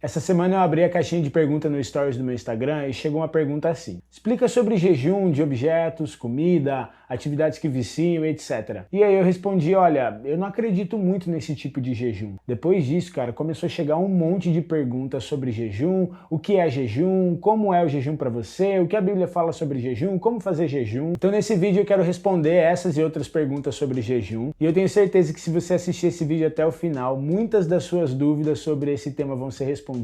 Essa semana eu abri a caixinha de perguntas no Stories do meu Instagram e chegou uma pergunta assim: explica sobre jejum de objetos, comida, atividades que viciam, etc. E aí eu respondi, olha, eu não acredito muito nesse tipo de jejum. Depois disso, cara, começou a chegar um monte de perguntas sobre jejum, o que é jejum, como é o jejum para você, o que a Bíblia fala sobre jejum, como fazer jejum. Então nesse vídeo eu quero responder essas e outras perguntas sobre jejum. E eu tenho certeza que se você assistir esse vídeo até o final, muitas das suas dúvidas sobre esse tema vão ser respondidas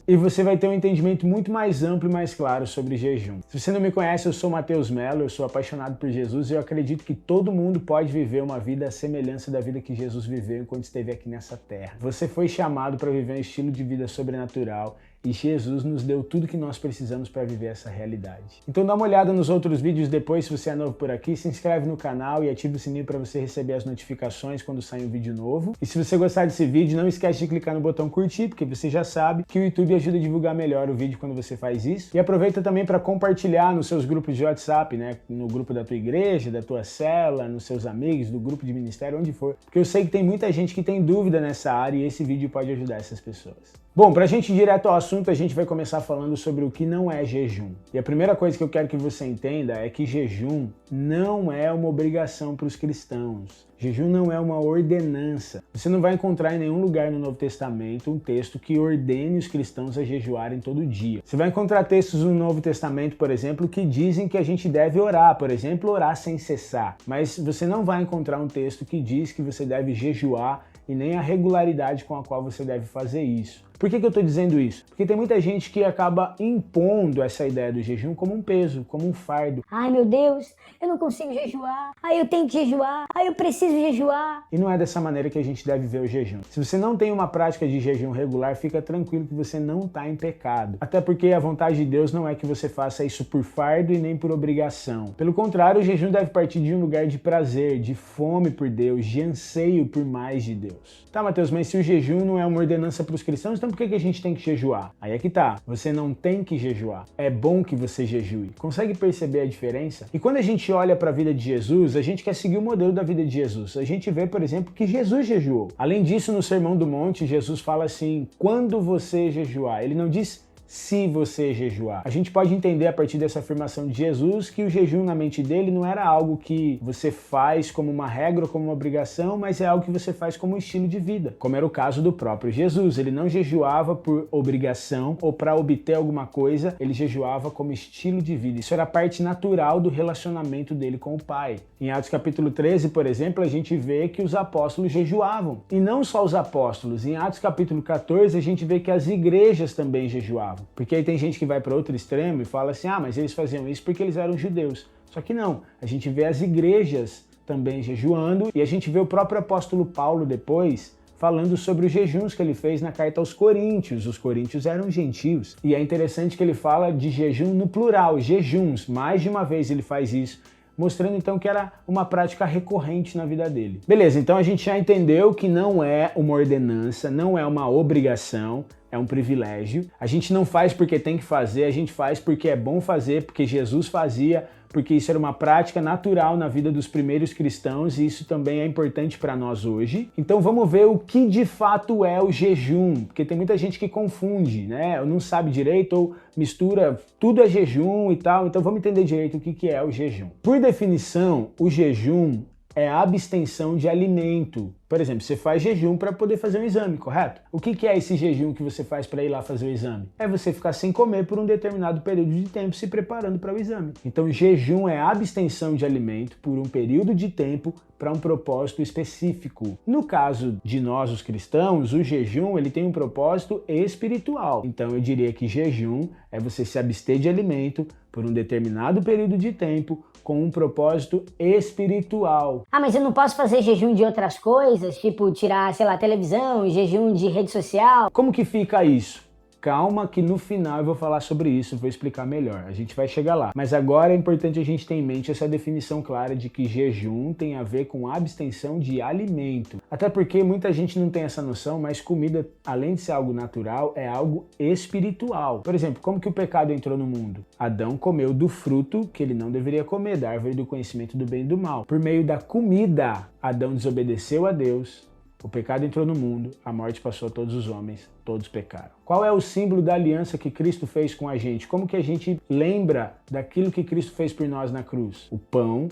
e você vai ter um entendimento muito mais amplo e mais claro sobre jejum. Se você não me conhece, eu sou Matheus Mello, eu sou apaixonado por Jesus e eu acredito que todo mundo pode viver uma vida à semelhança da vida que Jesus viveu enquanto esteve aqui nessa terra. Você foi chamado para viver um estilo de vida sobrenatural e Jesus nos deu tudo que nós precisamos para viver essa realidade. Então dá uma olhada nos outros vídeos depois, se você é novo por aqui, se inscreve no canal e ativa o sininho para você receber as notificações quando sair um vídeo novo. E se você gostar desse vídeo, não esquece de clicar no botão curtir, porque você já sabe que o YouTube ajuda a divulgar melhor o vídeo quando você faz isso. E aproveita também para compartilhar nos seus grupos de WhatsApp, né? No grupo da tua igreja, da tua célula, nos seus amigos, do grupo de ministério, onde for. Porque eu sei que tem muita gente que tem dúvida nessa área e esse vídeo pode ajudar essas pessoas. Bom, pra gente ir direto ao assunto, a gente vai começar falando sobre o que não é jejum. E a primeira coisa que eu quero que você entenda é que jejum não é uma obrigação para os cristãos. Jejum não é uma ordenança. Você não vai encontrar em nenhum lugar no Novo Testamento um texto que ordene os cristãos a jejuarem todo dia. Você vai encontrar textos no Novo Testamento, por exemplo, que dizem que a gente deve orar, por exemplo, orar sem cessar. Mas você não vai encontrar um texto que diz que você deve jejuar e nem a regularidade com a qual você deve fazer isso. Por que eu estou dizendo isso? Porque tem muita gente que acaba impondo essa ideia do jejum como um peso, como um fardo. Ai meu Deus, eu não consigo jejuar. Ai eu tenho que jejuar. Ai eu preciso jejuar. E não é dessa maneira que a gente deve ver o jejum. Se você não tem uma prática de jejum regular, fica tranquilo que você não está em pecado. Até porque a vontade de Deus não é que você faça isso por fardo e nem por obrigação. Pelo contrário, o jejum deve partir de um lugar de prazer, de fome por Deus, de anseio por mais de Deus. Tá, Matheus, mas se o jejum não é uma ordenança para os cristãos, então por que a gente tem que jejuar? Aí é que tá, você não tem que jejuar. É bom que você jejue. Consegue perceber a diferença? E quando a gente olha para a vida de Jesus, a gente quer seguir o modelo da vida de Jesus. A gente vê, por exemplo, que Jesus jejuou. Além disso, no Sermão do Monte, Jesus fala assim, quando você jejuar. Ele não diz se você jejuar. A gente pode entender a partir dessa afirmação de Jesus que o jejum na mente dele não era algo que você faz como uma regra ou como uma obrigação, mas é algo que você faz como um estilo de vida, como era o caso do próprio Jesus. Ele não jejuava por obrigação ou para obter alguma coisa, ele jejuava como estilo de vida. Isso era parte natural do relacionamento dele com o Pai. Em Atos capítulo 13, por exemplo, a gente vê que os apóstolos jejuavam. E não só os apóstolos. Em Atos capítulo 14, a gente vê que as igrejas também jejuavam. Porque aí tem gente que vai para outro extremo e fala assim, mas eles faziam isso porque eles eram judeus. Só que não, a gente vê as igrejas também jejuando e a gente vê o próprio apóstolo Paulo depois falando sobre os jejuns que ele fez na carta aos Coríntios. Os coríntios eram gentios. E é interessante que ele fala de jejum no plural, jejuns. Mais de uma vez ele faz isso, mostrando então que era uma prática recorrente na vida dele. Beleza, então a gente já entendeu que não é uma ordenança, não é uma obrigação, é um privilégio. A gente não faz porque tem que fazer, a gente faz porque é bom fazer, porque Jesus fazia, porque isso era uma prática natural na vida dos primeiros cristãos e isso também é importante para nós hoje. Então vamos ver o que de fato é o jejum, porque tem muita gente que confunde, né? Ou não sabe direito ou mistura tudo é jejum e tal. Então vamos entender direito o que é o jejum. Por definição, o jejum é a abstenção de alimento. Por exemplo, você faz jejum para poder fazer um exame, correto? O que é esse jejum que você faz para ir lá fazer o exame? É você ficar sem comer por um determinado período de tempo se preparando para o exame. Então, jejum é a abstenção de alimento por um período de tempo para um propósito específico. No caso de nós, os cristãos, o jejum ele tem um propósito espiritual. Então, eu diria que jejum é você se abster de alimento por um determinado período de tempo com um propósito espiritual. Mas eu não posso fazer jejum de outras coisas, tipo tirar, sei lá, televisão, jejum de rede social? Como que fica isso? Calma que no final eu vou falar sobre isso, vou explicar melhor, a gente vai chegar lá. Mas agora é importante a gente ter em mente essa definição clara de que jejum tem a ver com abstenção de alimento. Até porque muita gente não tem essa noção, mas comida, além de ser algo natural, é algo espiritual. Por exemplo, como que o pecado entrou no mundo? Adão comeu do fruto que ele não deveria comer, da árvore do conhecimento do bem e do mal. Por meio da comida, Adão desobedeceu a Deus, O pecado entrou no mundo, a morte passou a todos os homens, todos pecaram. Qual é o símbolo da aliança que Cristo fez com a gente? Como que a gente lembra daquilo que Cristo fez por nós na cruz? O pão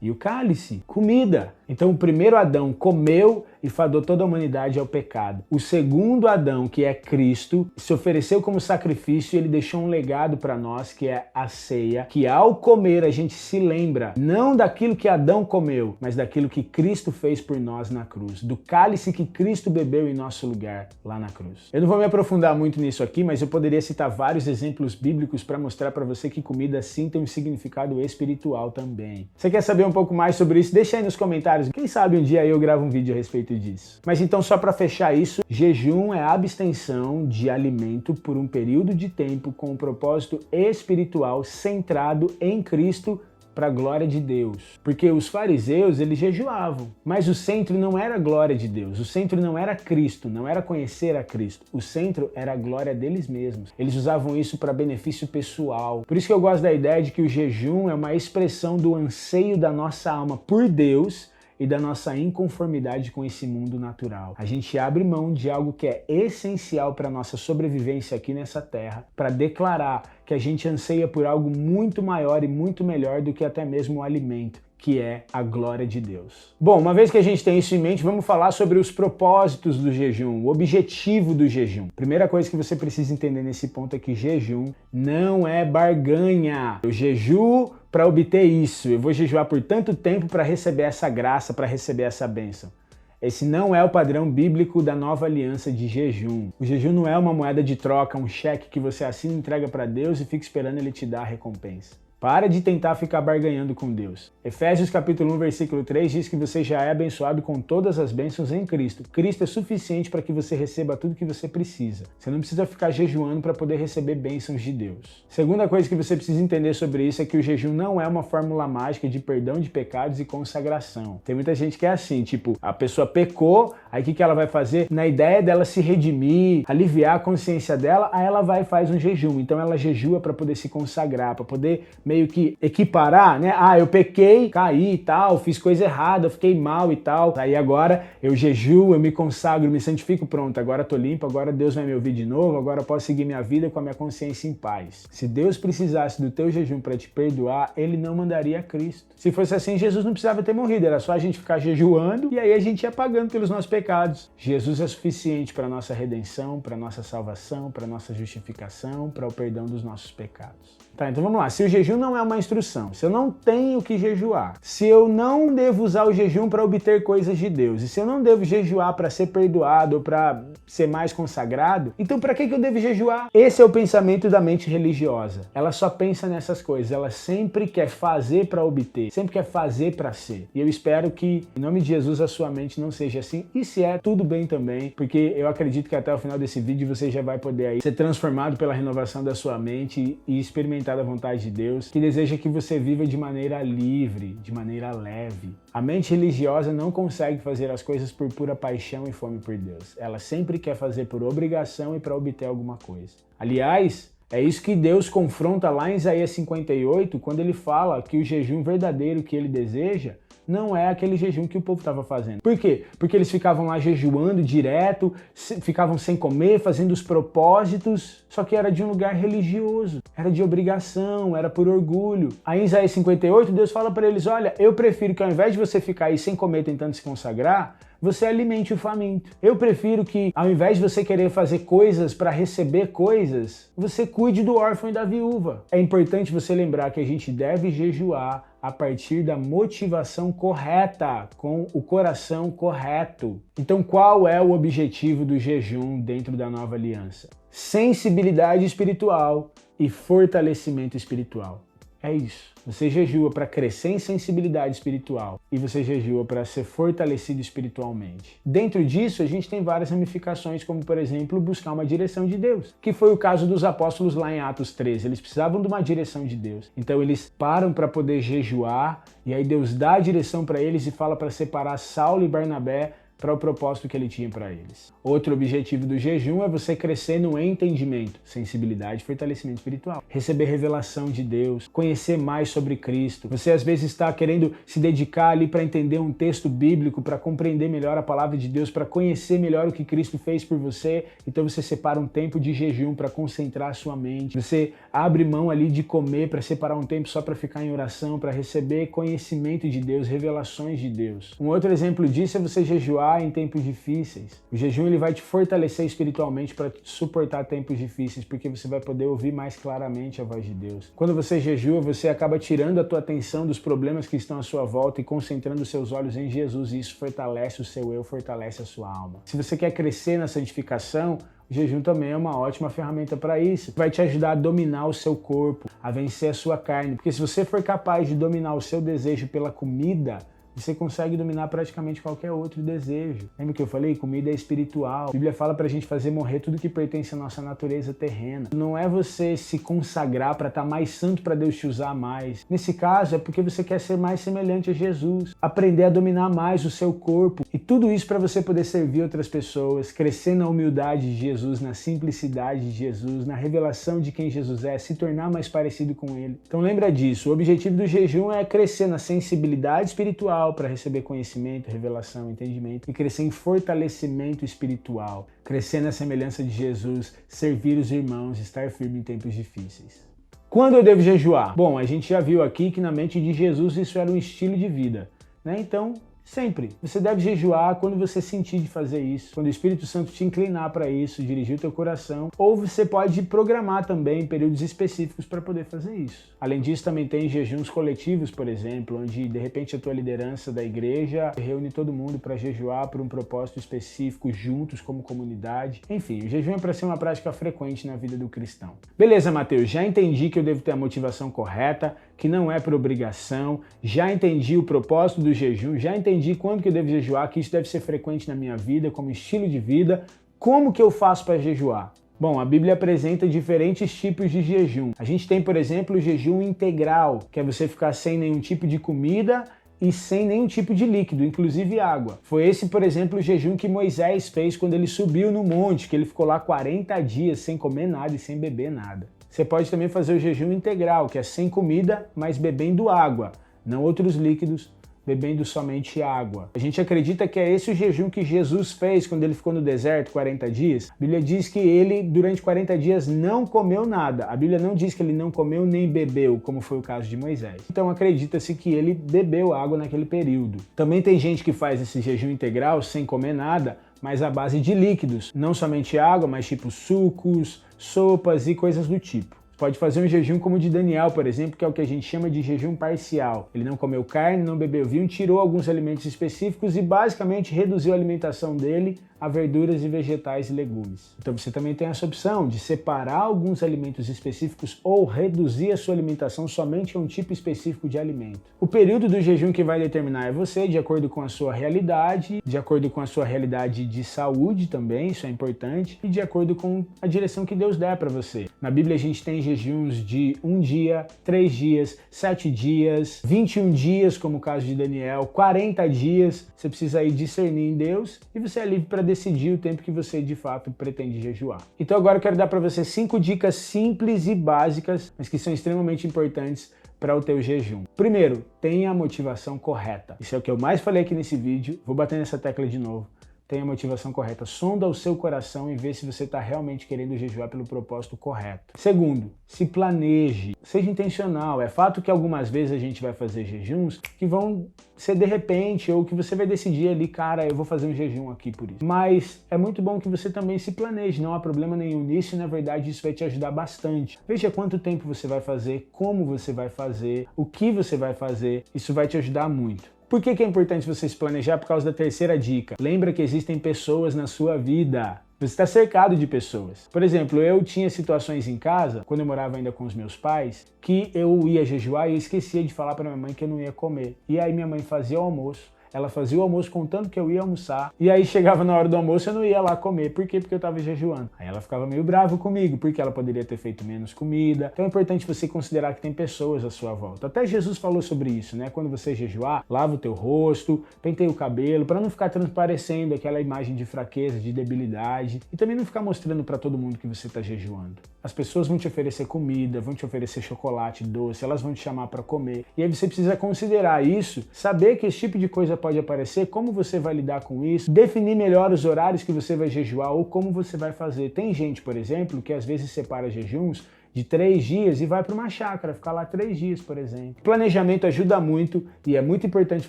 e o cálice, comida. Então o primeiro Adão comeu e fadou toda a humanidade ao pecado. O segundo Adão, que é Cristo, se ofereceu como sacrifício e ele deixou um legado para nós, que é a ceia, que ao comer a gente se lembra não daquilo que Adão comeu, mas daquilo que Cristo fez por nós na cruz, do cálice que Cristo bebeu em nosso lugar lá na cruz. Eu não vou me aprofundar muito nisso aqui, mas eu poderia citar vários exemplos bíblicos para mostrar para você que comida sim tem um significado espiritual também. Você quer saber um pouco mais sobre isso? Deixa aí nos comentários. Quem sabe um dia eu gravo um vídeo a respeito disso. Mas então, só para fechar isso, jejum é a abstenção de alimento por um período de tempo com um propósito espiritual centrado em Cristo para a glória de Deus. Porque os fariseus, eles jejuavam, mas o centro não era a glória de Deus, o centro não era Cristo, não era conhecer a Cristo, o centro era a glória deles mesmos. Eles usavam isso para benefício pessoal. Por isso que eu gosto da ideia de que o jejum é uma expressão do anseio da nossa alma por Deus e da nossa inconformidade com esse mundo natural. A gente abre mão de algo que é essencial para a nossa sobrevivência aqui nessa terra, para declarar que a gente anseia por algo muito maior e muito melhor do que até mesmo o alimento, que é a glória de Deus. Bom, uma vez que a gente tem isso em mente, vamos falar sobre os propósitos do jejum, o objetivo do jejum. Primeira coisa que você precisa entender nesse ponto é que jejum não é barganha. Eu jejuo para obter isso, eu vou jejuar por tanto tempo para receber essa graça, para receber essa bênção. Esse não é o padrão bíblico da nova aliança de jejum. O jejum não é uma moeda de troca, um cheque que você assina e entrega para Deus e fica esperando ele te dar a recompensa. Para de tentar ficar barganhando com Deus. Efésios capítulo 1, versículo 3 diz que você já é abençoado com todas as bênçãos em Cristo. Cristo é suficiente para que você receba tudo que você precisa. Você não precisa ficar jejuando para poder receber bênçãos de Deus. Segunda coisa que você precisa entender sobre isso é que o jejum não é uma fórmula mágica de perdão de pecados e consagração. Tem muita gente que é assim, tipo, a pessoa pecou, aí o que ela vai fazer? Na ideia dela se redimir, aliviar a consciência dela, aí ela vai e faz um jejum. Então ela jejua para poder se consagrar, para poder meio que equiparar, né? Ah, eu pequei, caí e tal, fiz coisa errada, fiquei mal e tal. Aí agora eu jejuo, eu me consagro, me santifico, pronto, agora tô limpo, agora Deus vai me ouvir de novo, agora eu posso seguir minha vida com a minha consciência em paz. Se Deus precisasse do teu jejum para te perdoar, ele não mandaria Cristo. Se fosse assim, Jesus não precisava ter morrido, era só a gente ficar jejuando e aí a gente ia pagando pelos nossos pecados. Jesus é suficiente para nossa redenção, para nossa salvação, para nossa justificação, para o perdão dos nossos pecados. Tá, então vamos lá. Se o jejum não é uma instrução, se eu não tenho que jejuar, se eu não devo usar o jejum para obter coisas de Deus, e se eu não devo jejuar para ser perdoado ou para ser mais consagrado, então para que eu devo jejuar? Esse é o pensamento da mente religiosa. Ela só pensa nessas coisas, ela sempre quer fazer para obter, sempre quer fazer para ser. E eu espero que, em nome de Jesus, a sua mente não seja assim. E se é, tudo bem também, porque eu acredito que até o final desse vídeo você já vai poder aí ser transformado pela renovação da sua mente e experimentar da vontade de Deus, que deseja que você viva de maneira livre, de maneira leve. A mente religiosa não consegue fazer as coisas por pura paixão e fome por Deus. Ela sempre quer fazer por obrigação e para obter alguma coisa. Aliás, é isso que Deus confronta lá em Isaías 58, quando ele fala que o jejum verdadeiro que ele deseja não é aquele jejum que o povo estava fazendo. Por quê? Porque eles ficavam lá jejuando direto, ficavam sem comer, fazendo os propósitos, só que era de um lugar religioso, era de obrigação, era por orgulho. Aí em Isaías 58, Deus fala para eles, olha, eu prefiro que ao invés de você ficar aí sem comer tentando se consagrar, você alimente o faminto. Eu prefiro que, ao invés de você querer fazer coisas para receber coisas, você cuide do órfão e da viúva. É importante você lembrar que a gente deve jejuar a partir da motivação correta, com o coração correto. Então, qual é o objetivo do jejum dentro da nova aliança? Sensibilidade espiritual e fortalecimento espiritual. É isso. Você jejua para crescer em sensibilidade espiritual e você jejua para ser fortalecido espiritualmente. Dentro disso, a gente tem várias ramificações, como, por exemplo, buscar uma direção de Deus, que foi o caso dos apóstolos lá em Atos 13. Eles precisavam de uma direção de Deus. Então, eles param para poder jejuar e aí Deus dá a direção para eles e fala para separar Saulo e Barnabé para o propósito que ele tinha para eles. Outro objetivo do jejum é você crescer no entendimento, sensibilidade e fortalecimento espiritual. Receber revelação de Deus, conhecer mais sobre Cristo. Você às vezes está querendo se dedicar ali para entender um texto bíblico, para compreender melhor a palavra de Deus, para conhecer melhor o que Cristo fez por você. Então você separa um tempo de jejum para concentrar a sua mente. Você abre mão ali de comer para separar um tempo só para ficar em oração, para receber conhecimento de Deus, revelações de Deus. Um outro exemplo disso é você jejuar em tempos difíceis. O jejum ele vai te fortalecer espiritualmente para suportar tempos difíceis, porque você vai poder ouvir mais claramente a voz de Deus. Quando você jejua, você acaba tirando a tua atenção dos problemas que estão à sua volta e concentrando os seus olhos em Jesus, e isso fortalece o seu eu, fortalece a sua alma. Se você quer crescer na santificação, o jejum também é uma ótima ferramenta para isso. Vai te ajudar a dominar o seu corpo, a vencer a sua carne, porque se você for capaz de dominar o seu desejo pela comida, você consegue dominar praticamente qualquer outro desejo. Lembra que eu falei? Comida é espiritual. A Bíblia fala pra gente fazer morrer tudo que pertence à nossa natureza terrena. Não é você se consagrar para estar mais santo para Deus te usar mais. Nesse caso, é porque você quer ser mais semelhante a Jesus. Aprender a dominar mais o seu corpo. E tudo isso para você poder servir outras pessoas, crescer na humildade de Jesus, na simplicidade de Jesus, na revelação de quem Jesus é, se tornar mais parecido com Ele. Então lembra disso. O objetivo do jejum é crescer na sensibilidade espiritual, para receber conhecimento, revelação, entendimento e crescer em fortalecimento espiritual, crescer na semelhança de Jesus, servir os irmãos, estar firme em tempos difíceis. Quando eu devo jejuar? Bom, a gente já viu aqui que na mente de Jesus isso era um estilo de vida, né? Então, sempre. Você deve jejuar quando você sentir de fazer isso, quando o Espírito Santo te inclinar para isso, dirigir o teu coração, ou você pode programar também períodos específicos para poder fazer isso. Além disso, também tem jejuns coletivos, por exemplo, onde de repente a tua liderança da igreja reúne todo mundo para jejuar por um propósito específico, juntos como comunidade. Enfim, o jejum é para ser uma prática frequente na vida do cristão. Beleza, Mateus, já entendi que eu devo ter a motivação correta, que não é por obrigação, já entendi o propósito do jejum, já entendi quando que eu devo jejuar, que isso deve ser frequente na minha vida, como estilo de vida. Como que eu faço para jejuar? Bom, a Bíblia apresenta diferentes tipos de jejum. A gente tem, por exemplo, o jejum integral, que é você ficar sem nenhum tipo de comida e sem nenhum tipo de líquido, inclusive água. Foi esse, por exemplo, o jejum que Moisés fez quando ele subiu no monte, que ele ficou lá 40 dias sem comer nada e sem beber nada. Você pode também fazer o jejum integral, que é sem comida, mas bebendo água, não outros líquidos, bebendo somente água. A gente acredita que é esse o jejum que Jesus fez quando ele ficou no deserto 40 dias. A Bíblia diz que ele, durante 40 dias, não comeu nada. A Bíblia não diz que ele não comeu nem bebeu, como foi o caso de Moisés. Então acredita-se que ele bebeu água naquele período. Também tem gente que faz esse jejum integral sem comer nada, mas à base de líquidos. Não somente água, mas tipo sucos, sopas e coisas do tipo. Pode fazer um jejum como o de Daniel, por exemplo, que é o que a gente chama de jejum parcial. Ele não comeu carne, não bebeu vinho, tirou alguns alimentos específicos e basicamente reduziu a alimentação dele a verduras e vegetais e legumes. Então você também tem essa opção de separar alguns alimentos específicos ou reduzir a sua alimentação somente a um tipo específico de alimento. O período do jejum que vai determinar é você, de acordo com a sua realidade, de acordo com a sua realidade de saúde também, isso é importante, e de acordo com a direção que Deus der para você. Na Bíblia a gente tem jejuns de 1 dia, 3 dias, 7 dias, 21 dias, como o caso de Daniel, 40 dias. Você precisa aí discernir em Deus e você é livre para decidir o tempo que você de fato pretende jejuar. Então agora eu quero dar para você 5 dicas simples e básicas, mas que são extremamente importantes para o teu jejum. Primeiro, tenha a motivação correta. Isso é o que eu mais falei aqui nesse vídeo. Vou bater nessa tecla de novo. Tenha a motivação correta. Sonda o seu coração e vê se você está realmente querendo jejuar pelo propósito correto. Segundo, se planeje. Seja intencional. É fato que algumas vezes a gente vai fazer jejuns que vão ser de repente, ou que você vai decidir ali, cara, eu vou fazer um jejum aqui por isso. Mas é muito bom que você também se planeje. Não há problema nenhum nisso e, na verdade, isso vai te ajudar bastante. Veja quanto tempo você vai fazer, como você vai fazer, o que você vai fazer. Isso vai te ajudar muito. Por que é importante você se planejar? Por causa da terceira dica. Lembra que existem pessoas na sua vida. Você está cercado de pessoas. Por exemplo, eu tinha situações em casa, quando eu morava ainda com os meus pais, que eu ia jejuar e eu esquecia de falar para minha mãe que eu não ia comer. E aí minha mãe fazia o almoço, ela fazia o almoço contando que eu ia almoçar, e aí chegava na hora do almoço eu não ia lá comer. Por quê? Porque eu tava jejuando. Aí ela ficava meio brava comigo, porque ela poderia ter feito menos comida. Então é importante você considerar que tem pessoas à sua volta. Até Jesus falou sobre isso, né? Quando você jejuar, lava o teu rosto, penteia o cabelo, para não ficar transparecendo aquela imagem de fraqueza, de debilidade, e também não ficar mostrando para todo mundo que você está jejuando. As pessoas vão te oferecer comida, vão te oferecer chocolate, doce, elas vão te chamar para comer. E aí você precisa considerar isso, saber que esse tipo de coisa pode aparecer, como você vai lidar com isso, definir melhor os horários que você vai jejuar ou como você vai fazer. Tem gente, por exemplo, que às vezes separa jejuns de 3 dias e vai para uma chácara, ficar lá 3 dias, por exemplo. Planejamento ajuda muito e é muito importante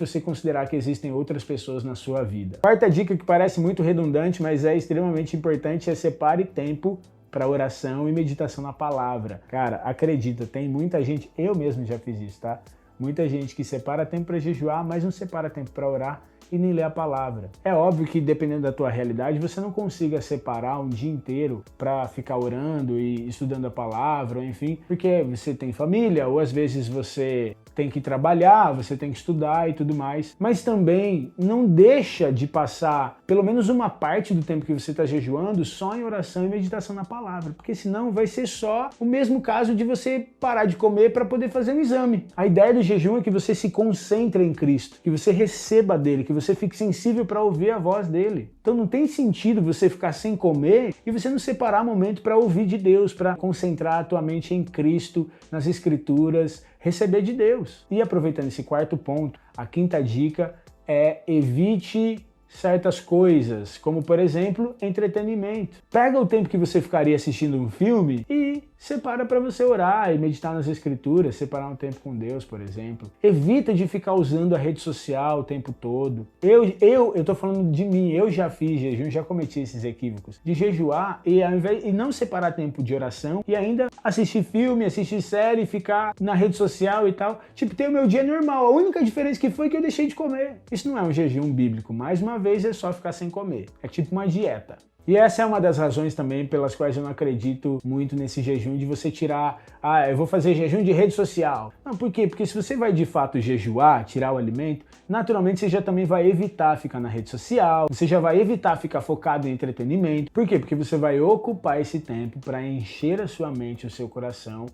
você considerar que existem outras pessoas na sua vida. Quarta dica, que parece muito redundante, mas é extremamente importante, é separe tempo para oração e meditação na palavra. Cara, acredita, tem muita gente, eu mesmo já fiz isso, tá? Muita gente que separa tempo para jejuar, mas não separa tempo para orar e nem lê a palavra. É óbvio que dependendo da tua realidade, você não consiga separar um dia inteiro para ficar orando e estudando a palavra, ou enfim, porque você tem família, ou às vezes você tem que trabalhar, você tem que estudar e tudo mais. Mas também não deixa de passar pelo menos uma parte do tempo que você está jejuando só em oração e meditação na palavra, porque senão vai ser só o mesmo caso de você parar de comer para poder fazer um exame. A ideia do jejum é que você se concentre em Cristo, que você receba dele, que você fique sensível para ouvir a voz dele. Então não tem sentido você ficar sem comer e você não separar momento para ouvir de Deus, para concentrar a tua mente em Cristo, nas Escrituras, receber de Deus. E aproveitando esse quarto ponto, a quinta dica é evite certas coisas, como por exemplo, entretenimento. Pega o tempo que você ficaria assistindo um filme e separa para você orar e meditar nas Escrituras, separar um tempo com Deus, por exemplo. Evita de ficar usando a rede social o tempo todo. Eu tô falando de mim, eu já fiz jejum, já cometi esses equívocos. De jejuar e não separar tempo de oração e ainda assistir filme, assistir série, ficar na rede social e tal. Tipo, ter o meu dia normal. A única diferença que foi que eu deixei de comer. Isso não é um jejum bíblico. Mais uma vez, é só ficar sem comer. É tipo uma dieta. E essa é uma das razões também pelas quais eu não acredito muito nesse jejum de você tirar, eu vou fazer jejum de rede social. Não, por quê? Porque se você vai de fato jejuar, tirar o alimento, naturalmente você já também vai evitar ficar na rede social, você já vai evitar ficar focado em entretenimento. Por quê? Porque você vai ocupar esse tempo para encher a sua mente, o seu coração,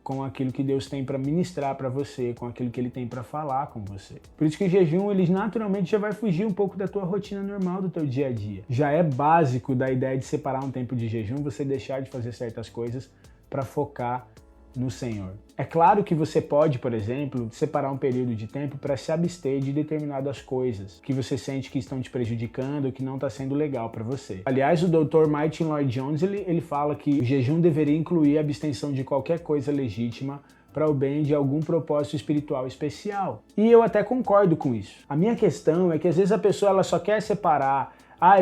com aquilo que Deus tem para ministrar para você, com aquilo que Ele tem para falar com você. Por isso que o jejum, ele naturalmente já vai fugir um pouco da tua rotina normal, do teu dia a dia. Já é básico da ideia de separar um tempo de jejum, você deixar de fazer certas coisas para focar no Senhor. É claro que você pode, por exemplo, separar um período de tempo para se abster de determinadas coisas que você sente que estão te prejudicando, que não está sendo legal para você. Aliás, o Dr. Martin Lloyd-Jones, ele fala que o jejum deveria incluir a abstenção de qualquer coisa legítima para o bem de algum propósito espiritual especial. E eu até concordo com isso. A minha questão é que às vezes a pessoa ela só quer separar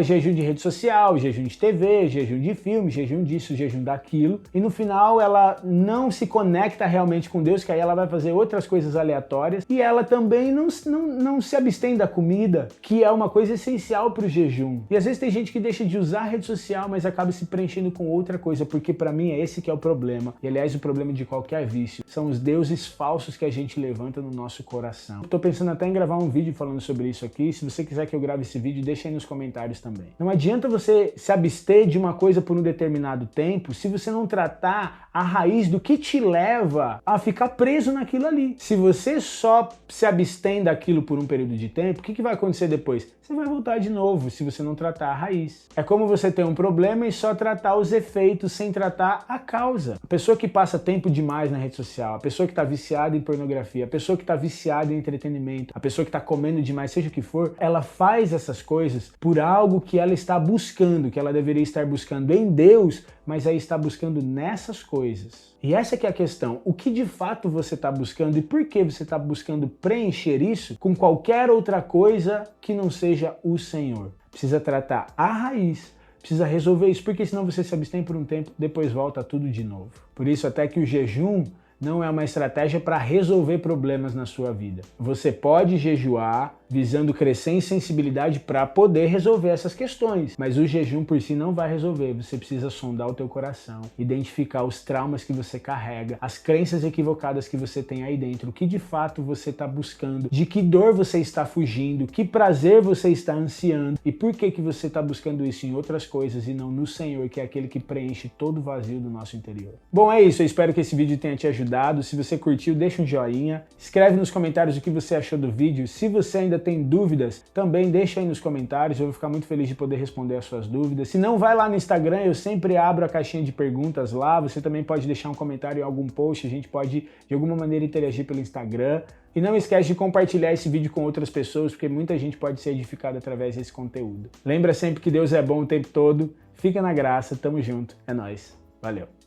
jejum de rede social, jejum de TV, jejum de filme, jejum disso, jejum daquilo. E no final ela não se conecta realmente com Deus, que aí ela vai fazer outras coisas aleatórias. E ela também não se abstém da comida, que é uma coisa essencial para o jejum. E às vezes tem gente que deixa de usar a rede social, mas acaba se preenchendo com outra coisa, porque para mim é esse que é o problema. E aliás, o problema de qualquer vício. São os deuses falsos que a gente levanta no nosso coração. Tô pensando até em gravar um vídeo falando sobre isso aqui. Se você quiser que eu grave esse vídeo, deixa aí nos comentários também. Não adianta você se abster de uma coisa por um determinado tempo se você não tratar a raiz do que te leva a ficar preso naquilo ali. Se você só se abstém daquilo por um período de tempo, o que vai acontecer depois? Você vai voltar de novo se você não tratar a raiz. É como você ter um problema e só tratar os efeitos sem tratar a causa. A pessoa que passa tempo demais na rede social, a pessoa que está viciada em pornografia, a pessoa que está viciada em entretenimento, a pessoa que está comendo demais, seja o que for, ela faz essas coisas por algo que ela está buscando, que ela deveria estar buscando em Deus, mas aí está buscando nessas coisas. E essa que é a questão. O que de fato você está buscando e por que você está buscando preencher isso com qualquer outra coisa que não seja o Senhor? Precisa tratar a raiz, precisa resolver isso, porque senão você se abstém por um tempo, depois volta tudo de novo. Por isso até que o jejum não é uma estratégia para resolver problemas na sua vida. Você pode jejuar visando crescer em sensibilidade para poder resolver essas questões, mas o jejum por si não vai resolver. Você precisa sondar o teu coração, identificar os traumas que você carrega, as crenças equivocadas que você tem aí dentro, o que de fato você está buscando, de que dor você está fugindo, que prazer você está ansiando e por que você está buscando isso em outras coisas e não no Senhor, que é aquele que preenche todo o vazio do nosso interior. Bom, é isso. Eu espero que esse vídeo tenha te ajudado. Se você curtiu, deixa um joinha. Escreve nos comentários o que você achou do vídeo. Se você ainda tem dúvidas, também deixa aí nos comentários. Eu vou ficar muito feliz de poder responder as suas dúvidas. Se não, vai lá no Instagram. Eu sempre abro a caixinha de perguntas lá. Você também pode deixar um comentário em algum post. A gente pode, de alguma maneira, interagir pelo Instagram. E não esquece de compartilhar esse vídeo com outras pessoas, porque muita gente pode ser edificada através desse conteúdo. Lembra sempre que Deus é bom o tempo todo. Fica na graça. Tamo junto. É nóis. Valeu.